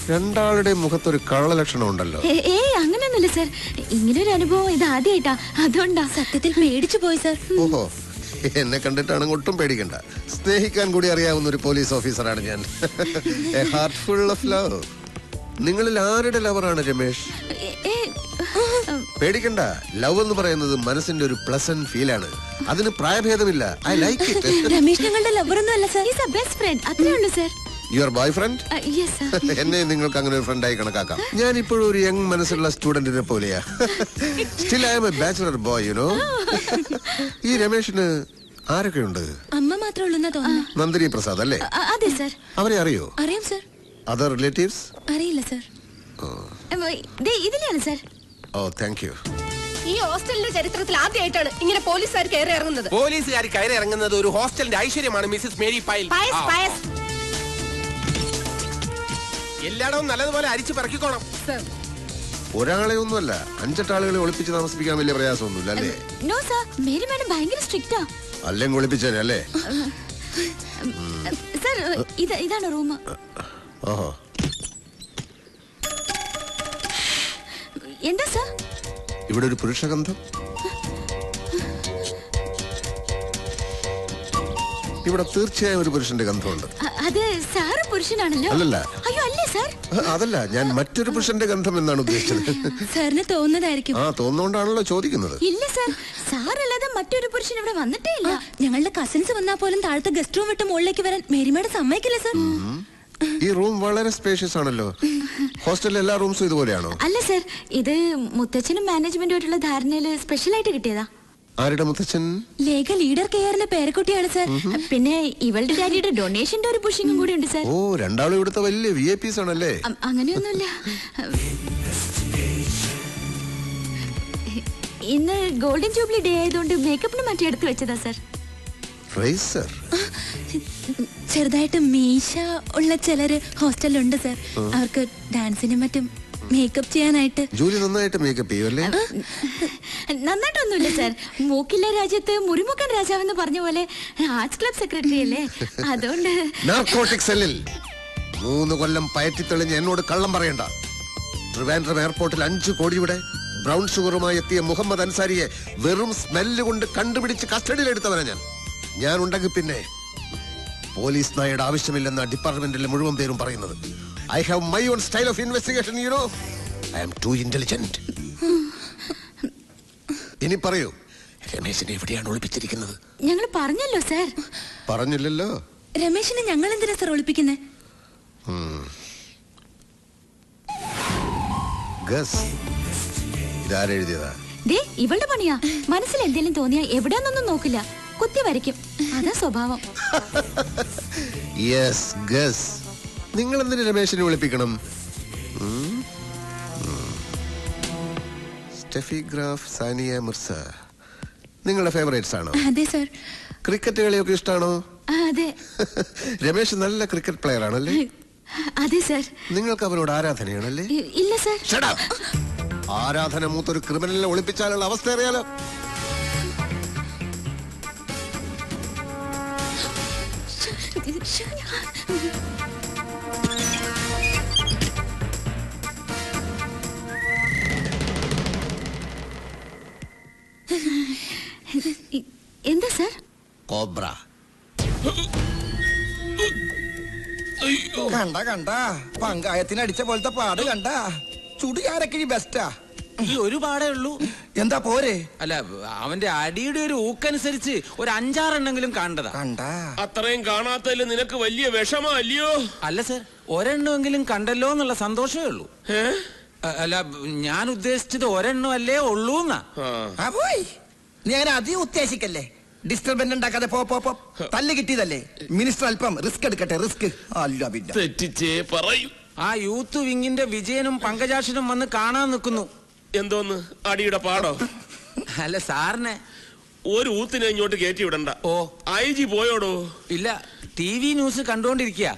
രണ്ടാളുടെ മുഖത്തൊരു കള്ള ലക്ഷണം ഉണ്ടല്ലോ. അങ്ങനെയൊന്നുമില്ല സർ, ഇങ്ങനൊരു അനുഭവം ഇത് ആദ്യമായിട്ടാ, അതുകൊണ്ടാ. സത്യത്തിൽ പേടിച്ചു പോയി സർ. ഓഹോ, എന്നെ കണ്ടിട്ടാണ് ഒട്ടും പേടിക്കണ്ട. സ്നേഹിക്കാൻ കൂടി അറിയാവുന്ന ഒരു പോലീസ് ഓഫീസറാണ് ഞാൻ. A heart full of love. നിങ്ങളിൽ ആരുടെ ലവറാണ് രമേശ്? പേടിക്കണ്ട, ലവ് എന്ന് പറയുന്നത് മനസ്സിന്റെ ഒരു പ്ലസന്റ് ഫീൽ ആണ്. അതിന് പ്രായഭേദമില്ല. I like it. രമേശ് ഞങ്ങളുടെ ലവറൊന്നും അല്ല sir, is a best friend, അത്രേ ഉള്ളൂ സർ. Your boy friend? എന്നെ നിങ്ങൾക്ക് അങ്ങനെ ഒരു ഫ്രണ്ടായി കണക്കാക്കാം. ഞാൻ ഇപ്പോഴും ഒരു യങ് മനസ്സുള്ള സ്റ്റുഡന്റിനെ പോലെയാ. Still I am a bachelor boy, you know. ഈ രമേശിന് ആരൊക്കെയുണ്ട്? അമ്മ മാത്രമേ ഉള്ളൂ തോന്നുന്നു. നന്ദിനി പ്രസാദ് അല്ലേ? അതെ സർ. അവരെ അറിയോ? അറിയാം സർ. Other relatives? അറിയില്ല സർ. ഇതിലാണ് സർ. Oh, thank you. ഈ ഹോസ്റ്റലിന്റെ ചരിത്രത്തിൽ ആദ്യമായിട്ടാണ് ഇങ്ങനെ പോലീസുകാർ കയറി ഇറങ്ങുന്നത്. പോലീസുകാർ കയറി ഇറങ്ങുന്നത് ഒരു ഹോസ്റ്റലിന്റെ ഐശ്വര്യമാണ് മിസ്സസ് മേരി പൈൽ. എല്ലായിടവും നല്ലതുപോലെ അരിച്ചു പറക്കിക്കോണം. ഒരാളെ ഒന്നുമല്ല, 5-8 ആളുകളെ ഒളിപ്പിച്ച് താമസിപ്പിക്കാൻ വലിയ പ്രയാസമൊന്നുമില്ല അല്ലേ? നോ സർ, മേരി മാഡം ഭയങ്കര സ്ട്രിക്റ്റാ. അല്ലെങ്കിൽ ഒളിപ്പിച്ചേനെ അല്ലേ? സർ, ഇതാണ് റൂം. ഓഹോ, എന്താ സർ? ഇവിടെ ഒരു പുരുഷഗന്ധം. ഇവിടെ തീർച്ചയായും ഒരു പുരുഷന്റെ ഗന്ധമുണ്ട്. അത് സാറ് പുരുഷനാണല്ലോ. അല്ലല്ല. അയ്യോ അല്ലേ സർ? അതല്ല, ഞാൻ മറ്റൊരു പുരുഷന്റെ ഗന്ധം എന്നാണ് ഉദ്ദേശിച്ചത്. സാറിന് തോന്നുന്നതായിരിക്കും. തോന്നുകൊണ്ടാണല്ലോ ചോദിക്കുന്നത്. ഇല്ല സർ, സാറല്ലാതെ മറ്റൊരു പുരുഷൻ ഇവിടെ വന്നിട്ടേ ഇല്ല. ഞങ്ങളുടെ കസിൻസ് വന്നാൽ പോലും താഴത്തെ ഗസ്റ്റ് റൂം വിട്ട് മുകളിലേക്ക് വരാൻ മേരിമേടെ സമ്മതിക്കില്ല സർ. ഈ റൂം വളരെ സ്പേഷ്യസ് ആണല്ലോ. ഹോസ്റ്റലിലെ എല്ലാ റൂംസും ഇതുപോലെയാണോ? അല്ല സർ, ഇത് മുത്തച്ഛനും മാനേജ്മെന്റുമായിട്ടുള്ള ധാരണയില് സ്പെഷ്യൽ ആയിട്ട് കിട്ടിയതാ. ആരുടെ മുത്തച്ഛൻ? ലേഖ ലീഡർ കെയറിന്റെ പേരക്കുട്ടിയാണ് സർ. പിന്നെ ഇവളുടെ ഡാഡിയുടെ ഡൊണേഷന്റെ ഒരു പുഷിങ്ങും കൂടി ഉണ്ട് സർ. ഓ, രണ്ടാളും ഇവിടുത്തെ വലിയ VIP ആണല്ലേ? അങ്ങനെയൊന്നുമില്ല. ഇന്ന് ഗോൾഡൻ ജൂബിലി ഡേ ആയതുകൊണ്ട് മേക്കപ്പിന് മറ്റേ എടുത്ത് വെച്ചതാ സർ. ചെറുതായിട്ട് മീശ ഉള്ള ചിലര് ഹോസ്റ്റലിലുണ്ട് സർ. അവർക്ക് ഡാൻസിനും മറ്റും മേക്കപ്പ് ചെയ്യാനായിട്ട്. ജോലി നന്നായിട്ട് മേക്കപ്പ് ചെയ്യുമല്ലേ? നന്നായിട്ടൊന്നുമില്ല സർ. മൂക്കില്ല രാജ്യത്ത് മുറിമുക്കൻ രാജാവെന്ന് പറഞ്ഞ പോലെ ആർട്സ് ക്ലബ് സെക്രട്ടറി അല്ലേ, അതുകൊണ്ട്. നാർക്കോട്ടിക് സെല്ലിൽ 3 കൊല്ലം പയറ്റിത്തെളിഞ്ഞ് എന്നോട് കള്ളം പറയണ്ട. ട്രിവാൻഡ്രം എയർപോർട്ടിൽ 5 കോടിയുടെ ബ്രൗൺ ഷുഗറുമായി എത്തിയ മുഹമ്മദ് അൻസാരിയെ വെറും സ്മെല്ല് കൊണ്ട് കണ്ടുപിടിച്ച് കസ്റ്റഡിയിലെടുത്തവനാ ഞാൻ ഉണ്ടെങ്കിൽ പിന്നെ പോലീസ് നായയുടെ ആവശ്യമില്ലെന്ന ഡിപ്പാർട്ട്മെന്റിലെ മുഴുവൻ പേരും പറയുന്നത്. I have my own style of investigation, you know. I am too intelligent. ഇനി പറയൂ, രമേശിനെ എവിടെയാണ് ഒളിപ്പിച്ചിരിക്കുന്നത്? ഞങ്ങൾ പറഞ്ഞല്ലോ സർ. പറഞ്ഞില്ലല്ലോ. രമേശിനെ ഞങ്ങൾ എന്തിനാ സർ ഒളിപ്പിക്കുന്നത്? ഇതാരെഴുതിയതാ? ഇവളുടെ പണിയാ. മനസ്സിൽ എന്തെങ്കിലും തോന്നിയാ എവിടെയാന്നൊന്നും നോക്കില്ല, കുത്തി വരയ്ക്കും. അതാ സ്വഭാവം. Yes, guess. നിങ്ങൾ എന്തിനു രമേശിനെ വിളിപ്പിക്കണം? സ്റ്റെഫി ഗ്രാഫ്, സാനിയ മിർസ നിങ്ങളുടെ ഫേവറേറ്റ്സ് ആണോ? അതെ സർ. ക്രിക്കറ്റ് കളിയൊക്കെ ഇഷ്ടമാണോ? അതെ. രമേശ് നല്ല ക്രിക്കറ്റ് പ്ലെയർ ആണല്ലേ? അതെ സർ. നിങ്ങൾക്ക് അവരോട് ആരാധനയാണല്ലേ? ഇല്ല സർ. ആരാധന മൂത്തൊരു ക്രിമിനലിനെ ഒളിപ്പിച്ചാലുള്ള അവസ്ഥ അറിയാലോ. എന്താ സർ? കോബ്ര. കണ്ട പങ്കായത്തിന് അടിച്ച പോലത്തെ പാട് കണ്ട. ചുടുകാരൊക്കെ ബെസ്റ്റാ. ഈ ഒരു പാടേ ഉള്ളൂ. എന്താ പോരെ? അല്ല, അവന്റെ അടിയുടെ ഒരു ഊക്കനുസരിച്ച് ഒരു 5-6 എണ്ണെങ്കിലും കാണണ്ടതാ. കണ്ട അത്രയും കാണാത്തതിൽ നിനക്ക് വലിയ വിഷമോ അല്ലയോ? അല്ല സർ, ഒരെണ്ണമെങ്കിലും കണ്ടല്ലോ എന്നുള്ള സന്തോഷമേ ഉള്ളൂ. അല്ല, ഞാൻ ഉദ്ദേശിച്ചത് ഒരെണ്ണം അല്ലേ ഉള്ളൂന്നാ. പോയി നീ അങ്ങനെ അധികം ഉദ്ദേശിക്കല്ലേ. ഡിസ്റ്റർബൻസ് ഉണ്ടാക്കാതെ പോ. തല്ല് കിട്ടിയതല്ലേ. മിനിസ്റ്റർ അല്പം റിസ്ക് എടുക്കട്ടെ. റിസ്ക് അല്ല പിന്നെ തെറ്റിച്ചേ പറയൂ. ആ യൂത്ത് വിങ്ങിന്റെ വിജയനും പങ്കജാക്ഷനും വന്ന് കാണാൻ നിൽക്കുന്നു. എന്തോന്ന് അടിയുടെ പാടോ? അല്ല സാറിനെ ഒരു ഊത്തിനെ ഇങ്ങോട്ട് കയറ്റി വിടണ്ട. ഓ, IG പോയോടോ? ഇല്ല, TV ന്യൂസ് കണ്ടോണ്ടിരിക്കുക.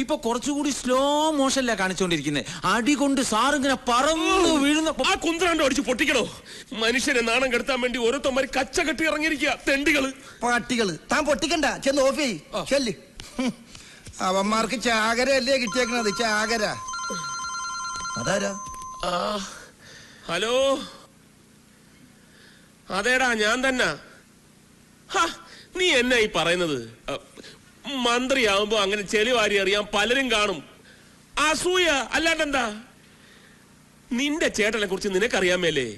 ഇപ്പൊ കുറച്ചുകൂടി സ്ലോ മോഷനിലാ കാണിച്ചോണ്ടിരിക്കുന്നത്. അടി കൊണ്ട് സാറിങ്ങനെ പറന്നു വീഴുന്ന. ആ കുന്ത്രാണ്ടോ അടിച്ച് പൊട്ടിക്കണോ? മനുഷ്യനെ നാണം കെടുത്താൻ വേണ്ടി ഓരോരുത്തന്മാര് കച്ച കെട്ടി ഇറങ്ങിയിരിക്കുക. തെണ്ടികള്, പാട്ടികള്. താൻ പൊട്ടിക്കണ്ട, ചെന്ന് ഓഫ് ചെയ്യ്. അവന്മാർക്ക് ചാകര അല്ലേ കിട്ടിയേക്കണത്, ചാകര. അതാരാ? ആ, ഹലോ, അതേടാ ഞാൻ തന്നെ. നീ എന്നാ ഈ പറയുന്നത്? മന്ത്രിയാവുമ്പോ അങ്ങനെ ചെളി വാരി അറിയാൻ പലരും കാണും. അസൂയ അല്ലാണ്ടെന്താ? നിന്റെ ചേട്ടനെ കുറിച്ച് നിനക്കറിയാമേലേ?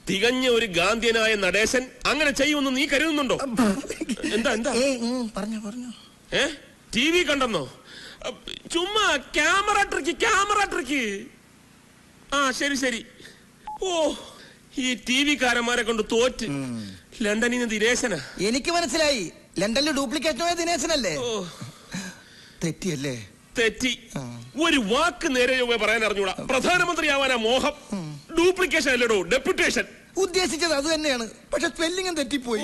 തികഞ്ഞ ഒരു ഗാന്ധിയനായ നടേശൻ അങ്ങനെ ചെയ്യുമെന്ന് നീ കരുതുന്നുണ്ടോ? എന്താ എന്താ പറഞ്ഞു TV കണ്ടെന്നോ? ചുമ്മാ ക്യാമറ ട്രിക്ക്. ആ ശരി. ഓ, ഈ TV കാരന്മാരെ കൊണ്ട് തോറ്റ്. ലണ്ടനിൽ നിന്ന് ദിനേശനാ. എനിക്ക് മനസ്സിലായി, ലണ്ടനിൽ ഡ്യൂപ്ലിക്കേറ്റ് ദിനേശനല്ലേ? തെറ്റിയല്ലേ? തെറ്റി. ഒരു വാക്ക് നേരെ പറയാൻ അറിഞ്ഞൂടാ. പ്രധാനമന്ത്രിയാവാനാ മോഹം. ഡ്യൂപ്ലിക്കേഷൻ അല്ലടോ, ഡെപ്യൂട്ടേഷൻ. ഉദ്ദേശിച്ചത് അത് തന്നെയാണ്, പക്ഷെ സ്പെല്ലിംഗും തെറ്റിപ്പോയി.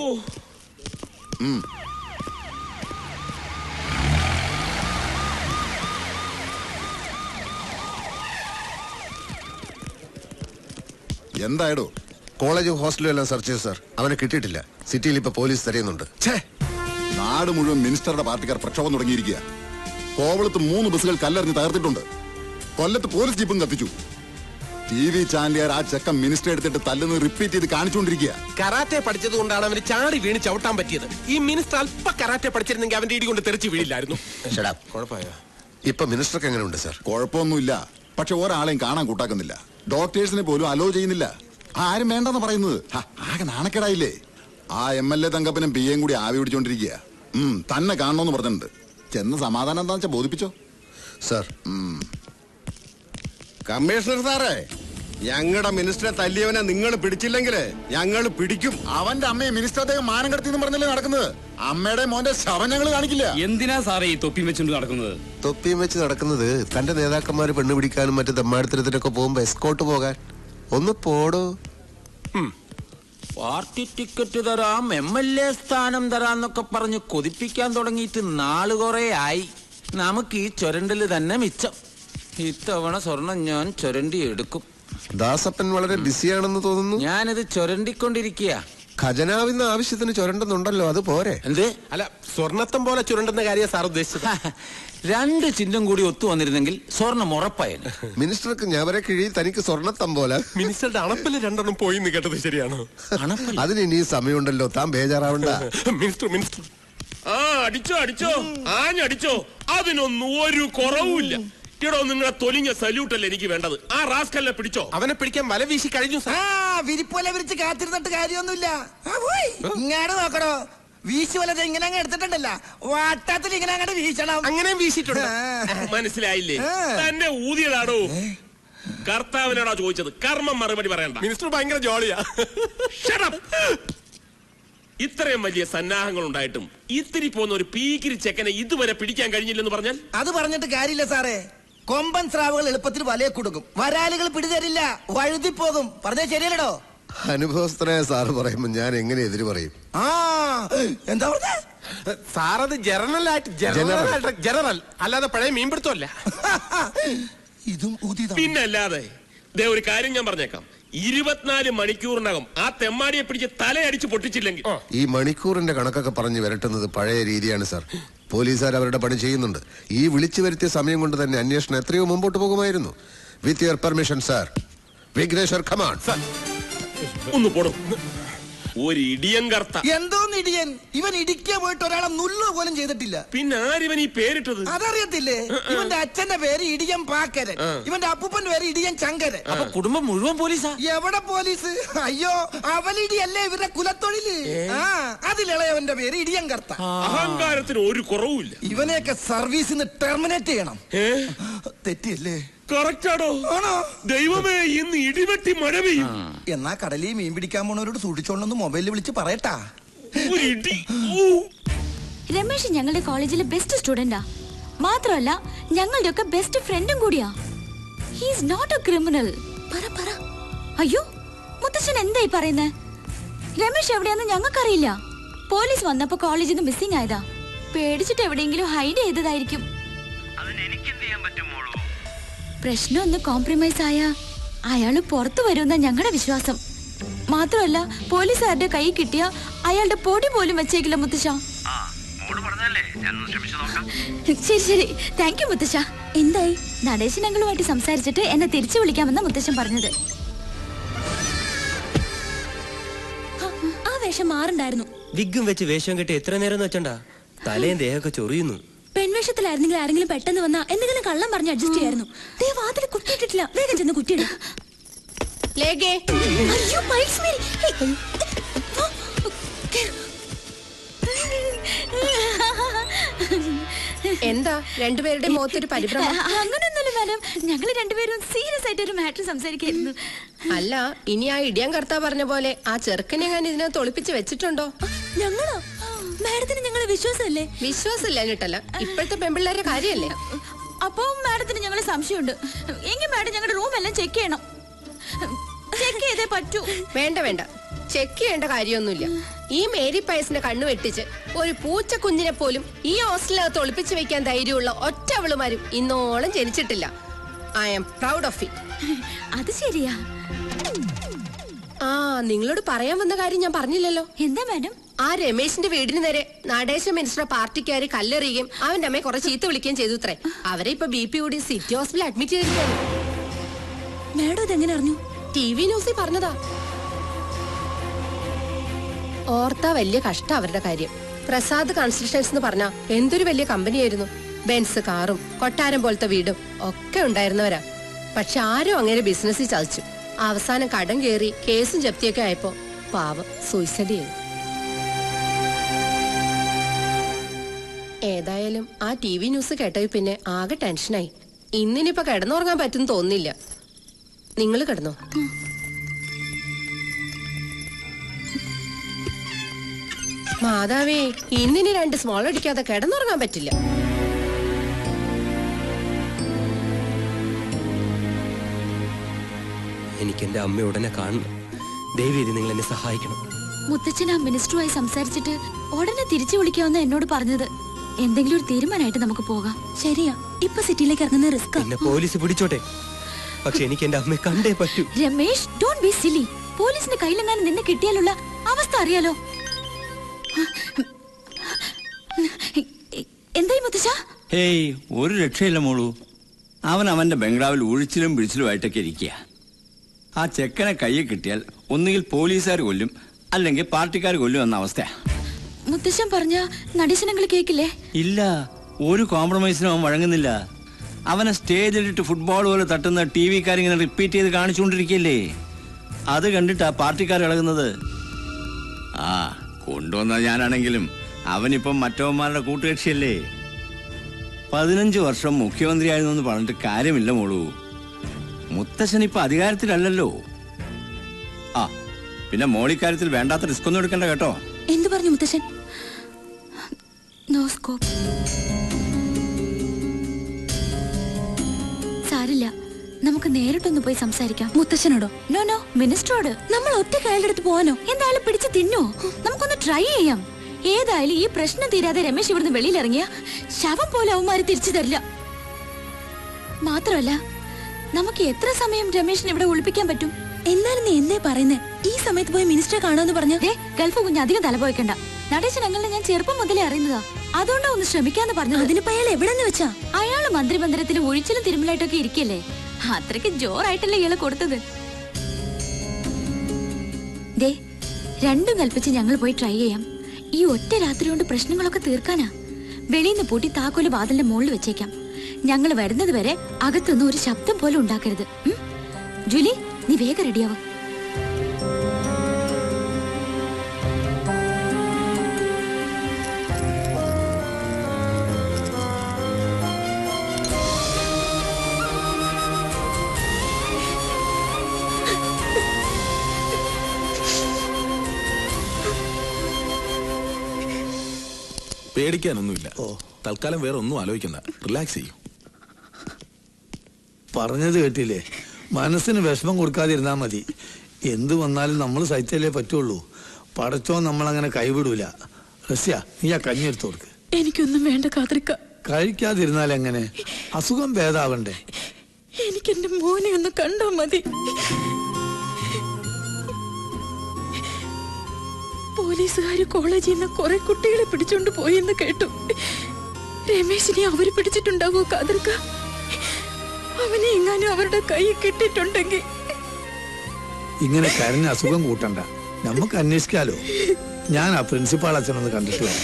എന്തായടോ? കോളേജും ഹോസ്റ്റലും എല്ലാം സെർച്ച് ചെയ്തു സാർ, അവനെ കിട്ടിയിട്ടില്ല. സിറ്റിയിൽ ഇപ്പൊ പോലീസ് തിരയുന്നുണ്ട്. നാട് മുഴുവൻ മിനിസ്റ്ററുടെ പാർട്ടിക്കാർ പ്രക്ഷോഭം തുടങ്ങിയിരിക്കുക. കോവളത്ത് 3 ബസ്സുകൾ കല്ലെറിഞ്ഞ് തകർത്തിട്ടുണ്ട്. കൊല്ലത്ത് പോലീസ് ജീപ്പും കത്തിച്ചു. TV ചാനലുകാർ ആ ചെക്കൻ മിനിസ്റ്റർ എടുത്തിട്ട് തല്ലുന്നത് റിപ്പീറ്റ് ചെയ്ത് കാണിച്ചുകൊണ്ടിരിക്കുക. കരാറ്റെ പഠിച്ചത് കൊണ്ടാണ് അവന് ചാടി വീണ് ചവിട്ടാൻ പറ്റിയത്. ഈ മിനിസ്റ്റർ അല്പ കരാറ്റെ പഠിച്ചിരുന്നെങ്കിൽ അവന്റെ ഇടി കൊണ്ട് തെറിച്ച് വീഴില്ലായിരുന്നു. ഇപ്പൊ മിനിസ്റ്റർക്ക് എങ്ങനെയുണ്ട് സാർ? കുഴപ്പമൊന്നുമില്ല, പക്ഷെ ഒരാളെയും കാണാൻ കൂട്ടാക്കുന്നില്ല. ഡോക്ടേഴ്സിനെ പോലും അലോ ചെയ്യുന്നില്ല. ആരും വേണ്ടെന്ന് പറയുന്നത്. ആകെ നാണക്കേടായില്ലേ? ആ MLA തങ്കപ്പനും PA കൂടി ആവി പിടിച്ചോണ്ടിരിക്കുക. തന്നെ കാണണമെന്ന് പറഞ്ഞിട്ടുണ്ട്. ചെന്ന് സമാധാനം എന്താ വെച്ചാ ബോധിപ്പിച്ചോ സാർ. കമ്മീഷണർ സാറേ, ഞങ്ങളുടെ മിനിസ്റ്ററെ തല്ലിയവനെ നിങ്ങൾ പിടിച്ചില്ലെങ്കിൽ ഞങ്ങൾ പിടിക്കും. അവന്റെ അമ്മയെ മിനിസ്റ്റർ അദ്ദേഹം മാനം കടത്തി പറഞ്ഞല്ലേ നടക്കുന്നത്. അമ്മയുടെ മോന്റെ ശവം ഞങ്ങൾ കാണിക്കില്ല. എന്തിനാ സാറേ ഈ തൊപ്പിയും വെച്ചുകൊണ്ട് നടക്കുന്നത്? തൊപ്പിയും വെച്ച് നടക്കുന്നത് തന്റെ നേതാക്കന്മാര് പെണ്ണു പിടിക്കാനും മറ്റു തെമ്മാടിത്തരത്തിനൊക്കെ പോകുമ്പോ എസ്കോട്ട് പോകാൻ. ഒന്ന് പോടോ. പാർട്ടി ടിക്കറ്റ് തരാം, MLA സ്ഥാനം തരാന്നൊക്കെ പറഞ്ഞ് കൊതിപ്പിക്കാൻ തുടങ്ങിയിട്ട് നാള് കുറെ ആയി. നമുക്ക് ഈ ചുരണ്ടല് തന്നെ മിച്ചം. ഇത്തവണ സ്വർണം ഞാൻ ചുരണ്ടി എടുക്കും. ദാസപ്പൻ വളരെ ബിസിയാണെന്ന് തോന്നുന്നു. ഞാനിത് ചുരണ്ടിക്കൊണ്ടിരിക്കുക. ഖജനാവിന്ന് ആവശ്യത്തിന് ചുരണ്ടുന്നുണ്ടല്ലോ, അത് പോരെ? എന്ത്? അല്ല, സ്വർണത്തം പോലെ ചുരണ്ടുന്ന കാര്യം സാർ ഉദ്ദേശിച്ചത്. 2 ചിഹ്നം കൂടി ഒത്തു വന്നിരുന്നെങ്കിൽ സ്വർണം ഉറപ്പായിരുന്നു. മിനിസ്റ്റർക്ക് ഞവരെ കിഴി, തനിക്ക് സ്വർണ്ണത്തം പോലെ. മിനിസ്റ്ററുടെ അണപ്പില് 2 പോയി എന്ന് കേട്ടത് ശരിയാണോ? അതിന് ഇനി സമയമുണ്ടല്ലോ, താൻ ബേജാറാവണ്ട. മിനിസ്റ്റർ ആ അടിച്ചോ ആഞ്ഞടിച്ചോ, അതിനൊന്നും ഒരു കുറവുമില്ല. ോ നിങ്ങളെ തൊലിഞ്ഞ സല്യൂട്ടല്ലേ എനിക്ക് വേണ്ടത്. ആ റാസ്കലിനെ പിടിച്ചോ. അവനെ പിടിക്കാൻ വല വീശി കഴിഞ്ഞു. വിരിപ്പോലെ വിരിച്ച് കാത്തിരുന്നിട്ട് കാര്യമൊന്നുമില്ല. ഇങ്ങാട് നോക്കണോ, വീശി വലത് ഇങ്ങനെ അങ്ങ് എടുത്തിട്ടുണ്ടല്ല, വാട്ടത്തിൽ ഇങ്ങനെ അങ്ങോട്ട് വീശണം. അങ്ങനെ വീശിട്ടുണ്ട്. മനസ്സിലായില്ലേ? തന്നെ ഊതിയതാണോ? കർത്താവിനാണോ ചോദിച്ചത്? കർമ്മം മറുപടി പറയണ്ട. മിനിസ്റ്റർ ഭയങ്കര ജോളിയാ. ഇത്രയും വലിയ സന്നാഹങ്ങൾ ഉണ്ടായിട്ടും ഇത്തിരി പോകുന്ന ഒരു പീക്കിരി ചെക്കനെ ഇതുവരെ പിടിക്കാൻ കഴിഞ്ഞില്ലെന്ന് പറഞ്ഞാൽ അത് പറഞ്ഞിട്ട് കാര്യമില്ല സാറേ. കൊമ്പൻ സ്രാവുകൾ എളുപ്പത്തിൽ വലയെ കൊടുക്കും, വരാലുകൾ പിടിതരില്ല, വഴുതിപ്പോകും. പറഞ്ഞാൽ ശരിയല്ലടോ? അനുഭവസ്ഥനായ സാറ് പറയുമ്പോ ഞാൻ എങ്ങനെ എതിര് പറയും? എന്താ പറഞ്ഞ സാറത് ജനറൽ അല്ലാതെ പഴയ മീൻപിടുത്തമല്ല. ഇതും പിന്നല്ലാതെ. ഒരു കാര്യം ഞാൻ പറഞ്ഞേക്കാം, 24 മണിക്കൂറിനകം ആ തെമ്മാടിയെ പിടിച്ച് തലയടിച്ച് പൊട്ടിച്ചില്ലെങ്കിൽ. ഈ മണിക്കൂറിന്റെ കണക്കൊക്കെ പറഞ്ഞു വരട്ടുന്നത് പഴയ രീതിയാണ് സാർ. പോലീസുകാർ അവരുടെ പണി ചെയ്യുന്നുണ്ട്. ഈ വിളിച്ചു വരുത്തിയ സമയം കൊണ്ട് തന്നെ അന്വേഷണം എത്രയോ മുമ്പോട്ട് പോകുമായിരുന്നു. With your permission sir. Vigneshwar come on. ഒന്ന് പോടും. ഒരു ഇടിയൻ കർത്ത. എന്തോന്ന് ഇടിയൻ? ഇവൻ ഇടിക്കാൻ പോയിട്ട് ഒരാളെ നുള്ളു പോലും ചെയ്തിട്ടില്ല. പിന്നെ ആരിവൻ ഈ പേരിട്ടത്? അതറിയത്തില്ലേ? ഇവന്റെ അച്ഛന്റെ പേര് ഇടിയൻ പാക്കരൻ, ഇവന്റെ അപ്പൂപ്പന്റെ പേര് ഇടിയൻ ചങ്കരൻ. അപ്പൊ കുടുംബം മുഴുവൻ പോലീസാ? എവിടെ പോലീസ്? അയ്യോ, അവലിടിയല്ലേ ഇവരുടെ കുലത്തൊഴില്. അതിലിളയവന്റെ പേര് ഇടിയൻ കർത്ത. അഹങ്കാരത്തിന് ഒരു കുറവുമില്ല. ഇവനെയൊക്കെ സർവീസിന് ടെർമിനേറ്റ് ചെയ്യണം. തെറ്റിയല്ലേ? കറക്റ്റാണോ? ദൈവമേ, ഇന്ന് ഇടിവെട്ടി മഴ പെയ്യും. എന്നാ കടലിൽ മീൻ പിടിക്കാൻ പോണവരോട് സൂക്ഷിച്ചോണ്ടെന്ന് മൊബൈലിൽ വിളിച്ച് പറയട്ടാ. രമേശ് ഞങ്ങളുടെ കോളേജിലെ ബെസ്റ്റ് സ്റ്റുഡന്റാ. മാത്രമല്ല ഞങ്ങളുടെ ഒക്കെ ബെസ്റ്റ് ഫ്രണ്ടും കൂടിയാ. He's not a criminal. പറ. അയ്യോ, മുത്തച്ഛൻ എന്തായി പറയുന്നേ? രമേശ് എവിടെയാന്ന് ഞങ്ങൾക്കറിയില്ല. പോലീസ് വന്നപ്പോ കോളേജിൽ നിന്ന് മിസ്സിംഗ് ആയതാ. പേടിച്ചിട്ട് എവിടെയെങ്കിലും ഹൈഡ് ചെയ്തതായിരിക്കും. പ്രശ്നം ഒന്ന് കോംപ്രമൈസ് ആയ അയാള് പുറത്തു വരുമെന്ന ഞങ്ങളുടെ വിശ്വാസം. മാത്രമല്ല പോലീസുകാരുടെ കൈ കിട്ടിയ അയാളുടെ പൊടി പോലും വെച്ചേക്കില്ല മുത്തശ്ശ. ശരി ശരി, താങ്ക് യു മുത്തശ്ശ. എന്തായി? നടേശൻ അങ്കിളുമായിട്ട് സംസാരിച്ചിട്ട് എന്നെ തിരിച്ചു വിളിക്കാമെന്ന മുത്തശ്ശൻ പറഞ്ഞത്. ആ വേഷം മാറണ്ടായിരുന്നു. വിഗും വെച്ച് വേഷം കെട്ടി എത്ര നേരം വെച്ചണ്ടാ തലയും ദേഹമൊക്കെ ചൊറിയുന്നു. പെൺവേഷത്തിലായിരുന്നെങ്കിൽ ആരെങ്കിലും പെട്ടെന്ന് വന്നാ എന്തെങ്കിലും കള്ളം പറഞ്ഞ് അഡ്ജസ്റ്റ് ചെയ്യായിരുന്നു. വാതിൽ കുറ്റിയിട്ടിട്ടില്ല, വേഗം ചെന്ന് കുറ്റിയിടും. എന്താ രണ്ടുപേരുടെ മുഖത്തൊരു പരിഭ്രമം? അങ്ങനൊന്നുമില്ല മാഡം, ഞങ്ങൾ രണ്ടുപേരും സീരിയസ് ആയിട്ട് ഒരു മാറ്റർ സംസാരിക്കായിരുന്നു. അല്ല, ഇനി ആ ഇടിയാൻ കർത്താ പറഞ്ഞ പോലെ ആ ചെറുക്കനെ ഞാൻ ഇതിനകത്ത് ഒളിപ്പിച്ച് വെച്ചിട്ടുണ്ടോ? ഞങ്ങളോ? മാഡത്തിന് ഞങ്ങളെ വിശ്വാസമല്ലേ? വിശ്വാസമില്ല എന്നിട്ടല്ല, ഇപ്പോഴത്തെ പെൺപിള്ളേരുടെ കാര്യല്ലേ. അപ്പൊ മാഡത്തിന് ഞങ്ങളെ സംശയമുണ്ട്. എങ്കിൽ മാഡം ഞങ്ങളുടെ റൂം എല്ലാം ചെക്ക് ചെയ്യണം. ചെക്ക് ചെയ്തേ പറ്റൂ. വേണ്ട വേണ്ട, ചെക്ക് ചെയ്യേണ്ട കാര്യമൊന്നുമില്ല. ഈ മേരി പയസിന്റെ കണ്ണു വെട്ടിച്ച് ഒരു പൂച്ച കുഞ്ഞിനെ പോലും ഈ ഹോസ്റ്റലിനകത്ത് ഒളിപ്പിച്ചു വെക്കാൻ ധൈര്യമുള്ള ഒറ്റ അവളുമാരും ഇന്നോളം ജനിച്ചിട്ടില്ല. I am proud of it. അത് ശരിയാ. ആ, നിങ്ങളോട് പറയാൻ വന്ന കാര്യം ഞാൻ പറഞ്ഞില്ലല്ലോ. എന്താ മാഡം? ആ രമേശിന്റെ വീടിന് നേരെ നടേശ മിനിസ്റ്റർ പാർട്ടിക്കാര് കല്ലെറിയുകയും അവന്റെ അമ്മയെ കുറെ ചീത്ത വിളിക്കുകയും ചെയ്തു അത്രേ. അവരെ ഇപ്പൊ BP കൂടി സിറ്റി ഹോസ്പിറ്റലിൽ അഡ്മിറ്റ് ചെയ്തിരിക്കുകയാണ്. മാഡം ഇതെങ്ങനെ അറിഞ്ഞു? TV ന്യൂസിൽ പറഞ്ഞതാ. ഓർത്താ വലിയ കഷ്ടം അവരുടെ കാര്യം. പ്രസാദ് കൺസ്ട്രക്ഷൻസ് എന്ന് പറഞ്ഞാ എന്തൊരു വലിയ കമ്പനിയായിരുന്നു. ബെൻസ് കാറും കൊട്ടാരം പോലത്തെ വീടും ഒക്കെ ഉണ്ടായിരുന്നവരാ. പക്ഷെ ആരും അങ്ങനെ ബിസിനസ്സിൽ ചതിച്ചു. അവസാനം കടം കയറി കേസും ജപ്തിയൊക്കെ ആയപ്പോ പാവം സൂയിസൈഡ് ചെയ്തു. ഏതായാലും ആ TV ന്യൂസ് കേട്ടത് പിന്നെ ആകെ ടെൻഷനായി. ഇന്നിനിപ്പോ കിടന്നുറങ്ങാൻ പറ്റും തോന്നില്ല. നിങ്ങൾ കിടന്നോ? മാതാവേ, ഇന്നിനി 2 സ്മോൾ അടിക്കാതെ കിടന്നുറങ്ങാൻ പറ്റില്ല. എനിക്ക് എന്റെ അമ്മ ഉടനെ കാണണം. ദേവി, നിങ്ങൾ എന്നെ സഹായിക്കണം. മുത്തച്ഛൻ ആ മിനിസ്റ്ററുമായി സംസാരിച്ചിട്ട് ഉടനെ തിരിച്ചു വിളിക്കാമെന്ന് എന്നോട് പറഞ്ഞത്. എന്തെങ്കിലും ഒരു തീരുമാനമായിട്ട് നമുക്ക് പോകാം. ശരിയാ, ഇപ്പൊ സിറ്റിയിലേക്ക് ഇറങ്ങുന്ന റിസ്ക്. എന്നെ പോലീസ് പിടിച്ചോട്ടെ, പക്ഷെ എനിക്ക് എന്റെ അമ്മയെ കണ്ടേ പറ്റൂ. രമേഷ്, ഡോണ്ട് ബി സിലി. പോലീസിന്റെ കയ്യിലെങ്ങാനും നിന്നെ കിട്ടിയാലുള്ള അവസ്ഥ അറിയാലോ. എന്തായി മുത്തച്ഛ? ഹേയ്, ഒരു രക്ഷയില്ല മോളൂ. അവൻ അവന്റെ ബംഗ്ലാവിൽ ഒഴിച്ചിലും പിടിച്ചിലുമായിട്ടൊക്കെ ഇരിക്കുക. ആ ചെക്കനെ കയ്യിൽ കിട്ടിയാൽ ഒന്നുകിൽ പോലീസുകാർ കൊല്ലും, അല്ലെങ്കിൽ പാർട്ടിക്കാർ കൊല്ലും എന്ന അവസ്ഥയാ. മുത്തച്ഛൻ പറഞ്ഞ നടീശനങ്ങൾ കേക്കില്ലേ? ഇല്ല, ഒരു കോംപ്രമൈസിനും അവൻ വഴങ്ങുന്നില്ല. അവനെ സ്റ്റേജിലിട്ട് ഫുട്ബോൾ പോലെ തട്ടുന്ന TV-കാരിങ്ങനെ റിപ്പീറ്റ് ചെയ്ത് കാണിച്ചുകൊണ്ടിരിക്കുകയല്ലേ. അത് കണ്ടിട്ടാ പാർട്ടിക്കാർ ഇളകുന്നത്. ആ, കൊണ്ടുവന്ന ഞാനാണെങ്കിലും അവനിപ്പം മറ്റവന്മാരുടെ കൂട്ടുകക്ഷിയല്ലേ. 15 വർഷം മുഖ്യമന്ത്രിയായിരുന്നു എന്ന് പറഞ്ഞിട്ട് കാര്യമില്ല മോളൂ. മുത്തശ്ശൻ ഇപ്പൊ അധികാരത്തിലല്ലല്ലോ. ആ, പിന്നെ മോളിക്കാര്യത്തിൽ വേണ്ടാത്ത റിസ്ക് ഒന്നും എടുക്കണ്ട കേട്ടോ. എന്തു പറഞ്ഞു മുത്തശ്ശൻ? No scope. സാരില്ല, നമുക്ക് നേരിട്ടൊന്ന് പോയി സംസാരിക്കാം. മുത്തശ്ശനോടോ? നോ നോ, മിനിസ്റ്ററോട്. നമ്മൾ ഒറ്റ കയ്യിലെടുത്ത് പോവാനോ? എന്തായാലും പിടിച്ച് തിന്നോ? നമുക്കൊന്ന് ട്രൈ ചെയ്യാം. ഏതായാലും ഈ പ്രശ്നം തീരാതെ രമേശ് ഇവിടുന്ന് വെളിയിലിറങ്ങിയ ശവം പോലെ അവന്മാര് തിരിച്ചു തരില്ല. മാത്രമല്ല, നമുക്ക് എത്ര സമയം രമേശിനെ ഇവിടെ ഒളിപ്പിക്കാൻ പറ്റും? എന്നാലും നീ എന്തേ പറയുന്നേ? ഈ സമയത്ത് പോയി മിനിസ്റ്ററെ കാണുമെന്ന് പറഞ്ഞു. ഗൾഫ് കുഞ്ഞ് അധികം തലപോയിക്കണ്ട. നടേശൻ അങ്ങളെ ഞാൻ ചെറുപ്പം മുതലേ അറിയുന്നതാ. അതുകൊണ്ടാ ഒന്ന് ശ്രമിക്കാന്ന് പറഞ്ഞു. അതിനിപ്പോ അയാൾ എവിടെന്ന് വെച്ചാ? അയാള് മന്ത്രിമന്ദിരത്തിൽ ഒഴിച്ചിലും തിരുമലായിട്ടൊക്കെ ഇരിക്കല്ലേ. അത്രയ്ക്ക് ജോറായിട്ടല്ലേ ഇയാള് കൊടുത്തത്. ദേ, രണ്ടും കൽപ്പിച്ച് ഞങ്ങൾ പോയി ട്രൈ ചെയ്യാം. ഈ ഒറ്റ രാത്രി കൊണ്ട് പ്രശ്നങ്ങളൊക്കെ തീർക്കാനാ. വെളിയിന്ന് പൂട്ടി താക്കോല് വാതിലിന്റെ മുകളിൽ വെച്ചേക്കാം. ഞങ്ങൾ വരുന്നത് വരെ അകത്തൊന്നും ഒരു ശബ്ദം പോലും ഉണ്ടാക്കരുത്. ജൂലി, നീ വേഗം റെഡിയാവും. പേടിക്കാനൊന്നുമില്ല. തൽക്കാലം വേറെ ഒന്നും ആലോചിക്കണ്ട, റിലാക്സ് ചെയ്യും. പറഞ്ഞത് കേട്ടില്ലേ? മനസ്സിന് വിഷമം കൊടുക്കാതിരുന്നാ മതി. എന്തു വന്നാലും നമ്മൾ സഹിച്ചല്ലേ പറ്റുള്ളൂ. പടച്ചോ നമ്മളങ്ങനെ കൈവിടൂല. റസ്യ, നീ ആ കഞ്ഞി എടുത്തു കൊടുക്ക്. എനിക്കൊന്നും വേണ്ട കാതറിക്ക. കഴിക്കാതിരുന്നാൽ എങ്ങനെ? അസുഖം ഭേദാവണ്ടേ? എനിക്ക് എന്റെ മോനെ ഒന്ന് കണ്ടാ മതി. പോലീസുകാര് കോളേജിൽ നിന്ന് കുറെ കുട്ടികളെ പിടിച്ചോണ്ട് പോയെന്ന് കേട്ടു. രമേശിനെ അവര് പിടിച്ചിട്ടുണ്ടാവോ കാതർക്ക? അവനെ എങ്ങാനും അവരുടെ കൈ കിട്ടിയിട്ടുണ്ടെങ്കിൽ. ഇങ്ങനെ കരഞ്ഞ അസുഖം കൂട്ടണ്ട, നമുക്ക് അന്വേഷിക്കാലോ. ഞാൻ ആ പ്രിൻസിപ്പാൾ അച്ഛനൊന്ന് കണ്ടിട്ട് വരാം.